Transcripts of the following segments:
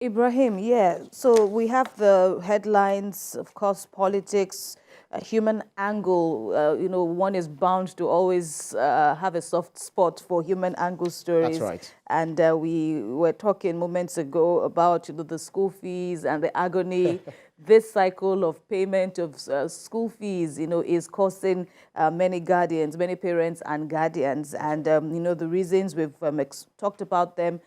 Ibrahim, yeah. So we have the headlines, of course, politics, human angle. One is bound to always have a soft spot for human angle That's stories. right. And we were talking moments ago about the school fees and the agony. This cycle of payment of school fees, is costing many guardians, many parents and guardians. And, the reasons we've talked about them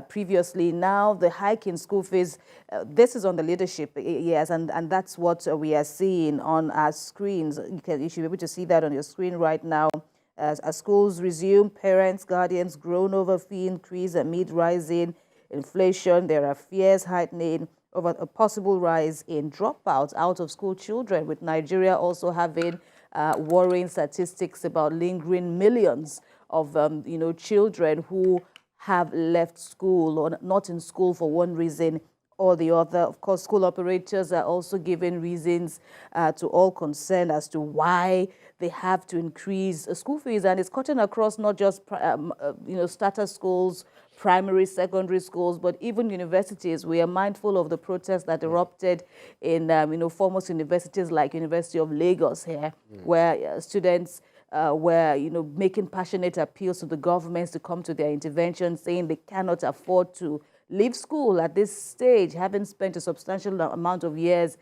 previously. Now, the hike in school fees, this is on the leadership, yes, and that's what we are seeing on our screens. You should be able to see that on your screen right now. As schools resume, parents, guardians groan over fee increase amid rising inflation. There are fears heightening over a possible rise in dropouts out of school children, with Nigeria also having worrying statistics about lingering millions of children who have left school or not in school for one reason or the other. Of course, school operators are also giving reasons to all concerned as to why they have to increase school fees, and it's cutting across not just starter schools, primary, secondary schools, but even universities. We are mindful of the protests that erupted in foremost universities like University of Lagos here, where students were, making passionate appeals to the governments to come to their intervention, saying they cannot afford to leave school at this stage, having spent a substantial amount of years,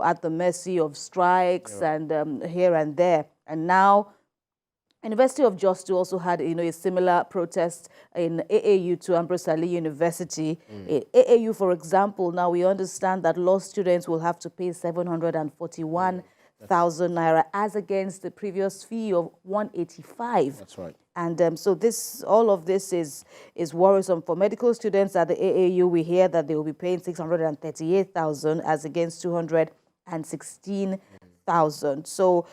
at the mercy of strikes and here and there. And now, University of Jos also had, a similar protest in AAU to Ambrose Ali University. In AAU, for example, now we understand that law students will have to pay 741,000 naira as against the previous fee of 185. That's right. And so all of this is worrisome for medical students at the AAU. We hear that they will be paying 638,000 as against 216,000. So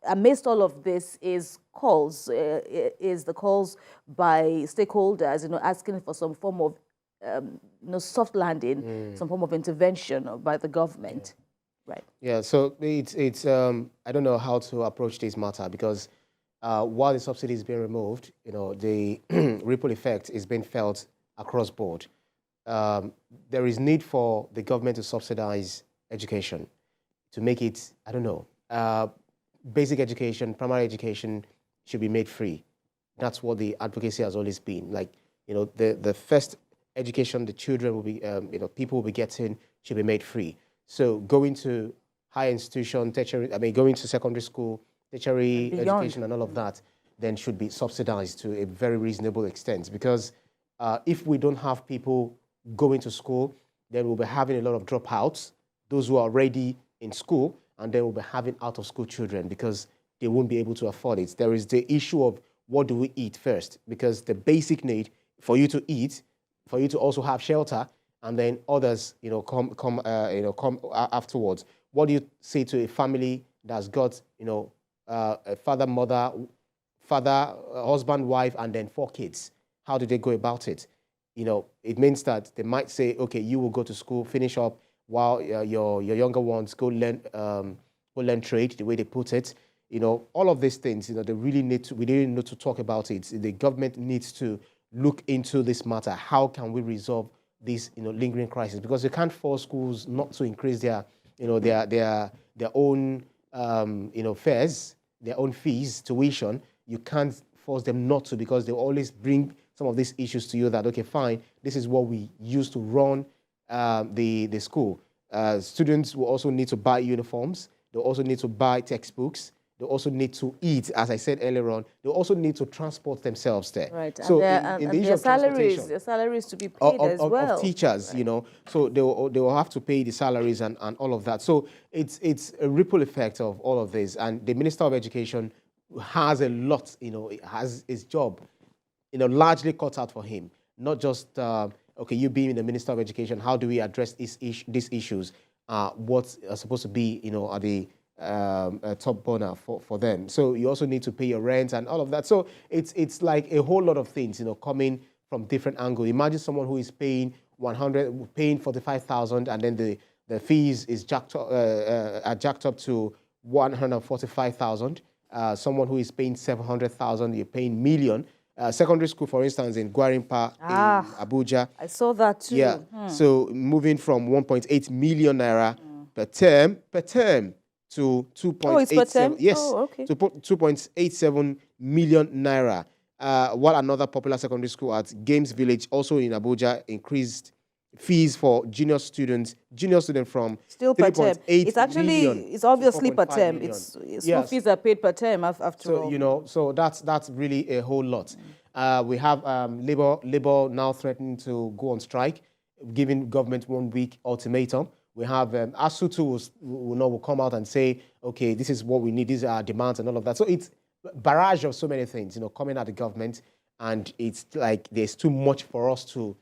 amidst all of this is the calls by stakeholders, asking for some form of soft landing, some form of intervention by the government. Right. Yeah, so it's I don't know how to approach this matter because while the subsidy is being removed, the ripple effect is being felt across board. There is need for the government to subsidize education, to make it, I don't know, basic education, primary education should be made free. That's what the advocacy has always been. Like, the first education the children will be, people will be getting should be made free. So going to higher institution, going to secondary school, tertiary education and all of that, then should be subsidized to a very reasonable extent. Because if we don't have people going to school, then we'll be having a lot of dropouts, those who are already in school, and then we'll be having out-of-school children because they won't be able to afford it. There is the issue of what do we eat first, because the basic need for you to eat, for you to also have shelter, and then others, come afterwards. What do you say to a family that's got, a father, mother, husband, wife, and then 4 kids? How do they go about it? It means that they might say, okay, you will go to school, finish up, while your younger ones go learn trade, the way they put it. All of these things, we really need to talk about it. The government needs to look into this matter. How can we resolve this, lingering crisis? Because you can't force schools not to increase their own, fares, their own fees, tuition. You can't force them not to, because they always bring some of these issues to you that, okay, fine, this is what we used to run the school. Students will also need to buy uniforms. They'll also need to buy textbooks. They also need to eat, as I said earlier on. They also need to transport themselves there. Right. So and the issue their of transportation, their salaries to be paid as well. Of teachers, right. So they will have to pay the salaries and all of that. So it's a ripple effect of all of this. And the Minister of Education has a lot, has his job, largely cut out for him. Not just, okay, you being the Minister of Education, how do we address these issues? What's supposed to be, are the top burner for them. So you also need to pay your rent and all of that. So it's like a whole lot of things, coming from different angles. Imagine someone who is paying 45,000, and then the fees is jacked up to 145,000. Someone who is paying 700,000, you're paying million. secondary school, for instance, in Gwarimpa, in Abuja. I saw that too. Yeah. So moving from 1.8 million naira per term to 2.87. Yes. Okay. To 2.87 million naira. While another popular secondary school at Games Village, also in Abuja, increased fees for junior students from still per term. It's actually, it's obviously per term. School fees are paid per term after all. So, so that's really a whole lot. We have labor now threatening to go on strike, giving government 1 week ultimatum. We have ASUTU will come out and say, okay, this is what we need, these are our demands and all of that. So it's a barrage of so many things, coming at the government, and it's like there's too much for us to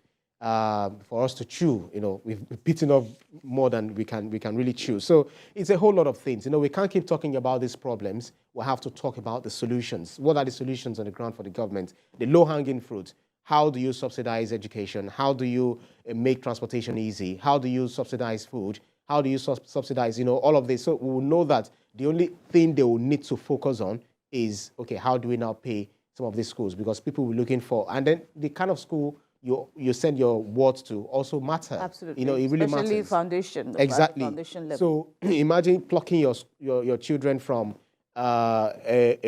chew. We've bitten off more than we can really chew. So it's a whole lot of things. We can't keep talking about these problems. We have to talk about the solutions. What are the solutions on the ground for the government? The low-hanging fruit. How do you subsidize education? How do you make transportation easy? How do you subsidize food? How do you subsidize, all of this? So we will know that the only thing they will need to focus on is, okay, how do we now pay some of these schools? Because people will be looking for, and then the kind of school you send your words to also matter. Absolutely. It really especially matters. Foundation. Exactly. Foundation level. So imagine plucking your children from a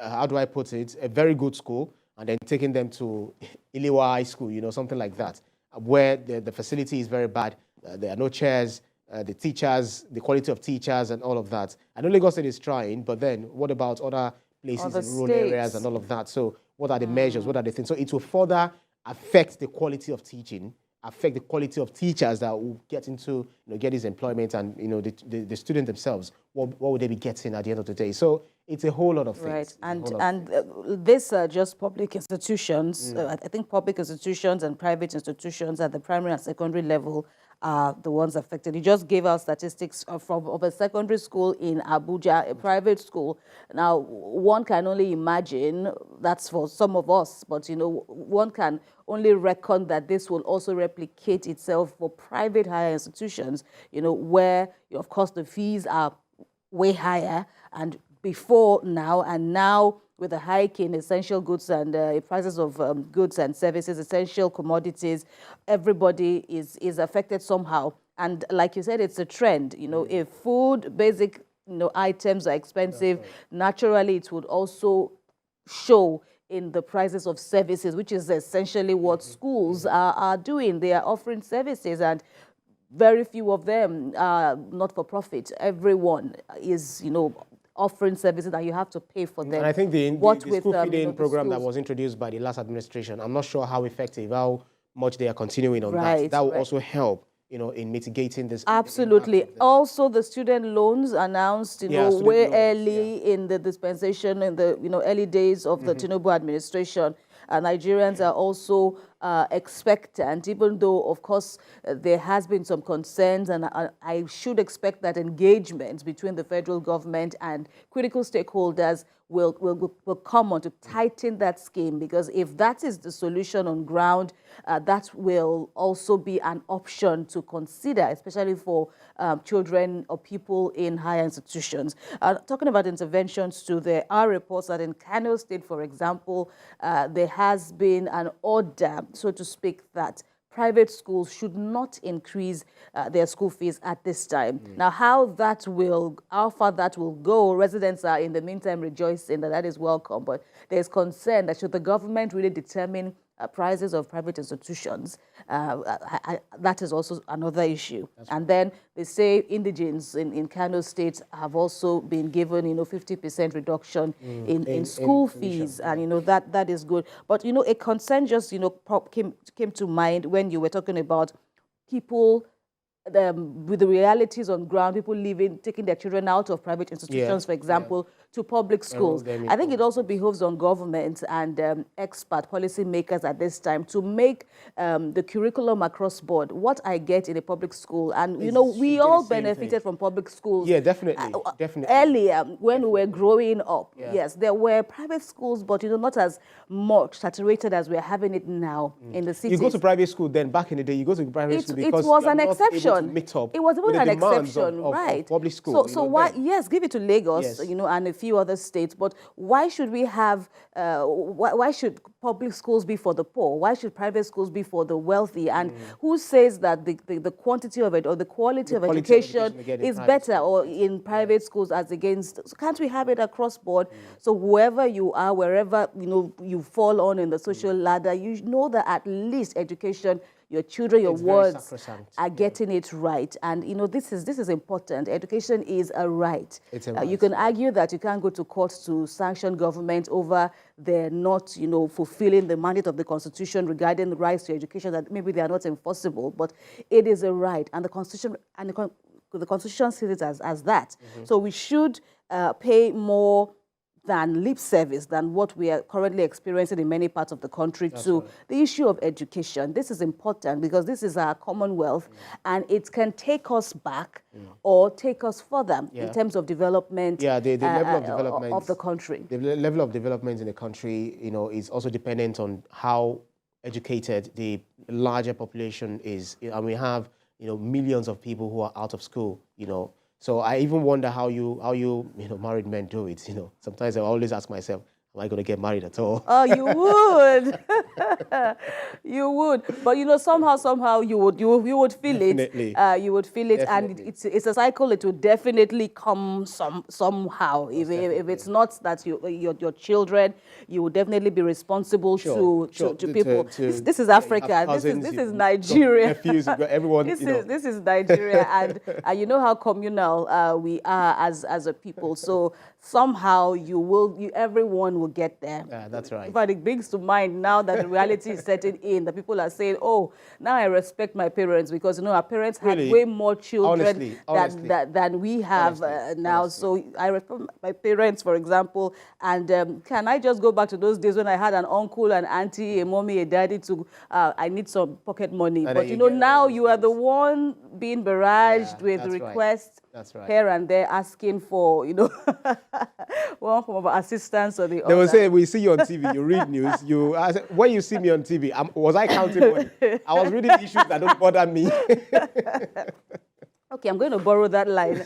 how do I put it, a very good school, and then taking them to Iliwa High School, something like that, where the facility is very bad. There are no chairs, the teachers, the quality of teachers and all of that. I know Lagos State is trying, but then what about other places in rural areas and all of that? So what are the measures? What are the things? So it will further affect the quality of teaching, affect the quality of teachers that will get into, get this employment, and, the students themselves, what would they be getting at the end of the day? So it's a whole lot of things. Right, and these are just public institutions. I think public institutions and private institutions at the primary and secondary level are the ones affected. You just gave out statistics of a secondary school in Abuja, a private school. Now, one can only imagine, that's for some of us, but, one can only reckon that this will also replicate itself for private higher institutions, where, of course, the fees are way higher and before now, and now with the hike in essential goods and prices of goods and services, essential commodities, everybody is affected somehow. And like you said, it's a trend. If food, basic items are expensive, naturally it would also show in the prices of services, which is essentially what schools are doing. They are offering services, and very few of them are not for profit. Everyone is, offering services that you have to pay for them. And I think the school feeding program that was introduced by the last administration, I'm not sure how effective, how much they are continuing on that. That will also help, in mitigating this. Absolutely. Also, the student loans announced, way early in the dispensation, in the, early days of the Tinubu administration. Nigerians are also expectant, even though, of course, there has been some concerns, and I should expect that engagement between the federal government and critical stakeholders will come on to tighten that scheme, because if that is the solution on ground, that will also be an option to consider, especially for children or people in higher institutions. Talking about interventions too, there are reports that in Kano State, for example, there has been an order, so to speak, that private schools should not increase their school fees at this time. Now, how far that will go, residents are in the meantime rejoicing that is welcome, but there's concern that should the government really determine prices of private institutions, that is also another issue. And then they say indigents in Kano State have also been given, 50% reduction in school fees, and that is good. But a concern just came to mind when you were talking about people with the realities on ground, people taking their children out of private institutions, for example, to public schools. I think it also behoves on government and expert policy makers at this time to make the curriculum across board what I get in a public school. And, we all benefited from public schools. Yeah, definitely. Earlier, when we were growing up, yes, there were private schools, but, not as much saturated as we're having it now in the cities. You go to private school then, back in the day, you go to private school because it was an exception. Meet up it was even an exception, of right? public school. So why? Yes, give it to Lagos, and a few other states. But why should we have, why should public schools be for the poor? Why should private schools be for the wealthy? And who says that the quantity of it or the quality of education is better or in private schools as against? So can't we have it across board? So whoever you are, wherever you fall on in the social ladder, you know that at least education, your children, your wards are getting it right. And, this is important. Education is a right. It's a right. You can argue that you can't go to court to sanction government over their not, fulfilling the mandate of the Constitution regarding the rights to education, that maybe they are not enforceable, but it is a right. And the Constitution sees it as that. So we should pay more than lip service, than what we are currently experiencing in many parts of the country the issue of education. This is important because this is our commonwealth and it can take us back or take us further in terms of development, the level of development of the country. The level of development in the country, is also dependent on how educated the larger population is. And we have, millions of people who are out of school, So I even wonder how you married men do it. Sometimes I always ask myself, am I going to get married at all? Oh, you would. You would. But somehow you would feel Definitely. it. You would feel it, Definitely. and it's a cycle. It will definitely come somehow. If it's not that your children, you will definitely be responsible to people. This is Africa. This is Nigeria. Nephews, everyone. This is Nigeria, and you know how communal we are as a people. So somehow everyone will get there. Yeah, that's right. But it brings to mind now that the reality is setting in, that people are saying, oh, now I respect my parents because, our parents had way more children than we have now. Honestly. So I respect my parents, for example, and can I just go back to those days when I had an uncle, an auntie, a mommy, a daddy to, I need some pocket money. But, now you are the one being barraged with requests. That's right. Here and there asking for, one form of assistance or the other. They will say, we see you on TV, you read news, when you see me on TV, was I counting money? I was reading issues that don't bother me. Okay, I'm going to borrow that line.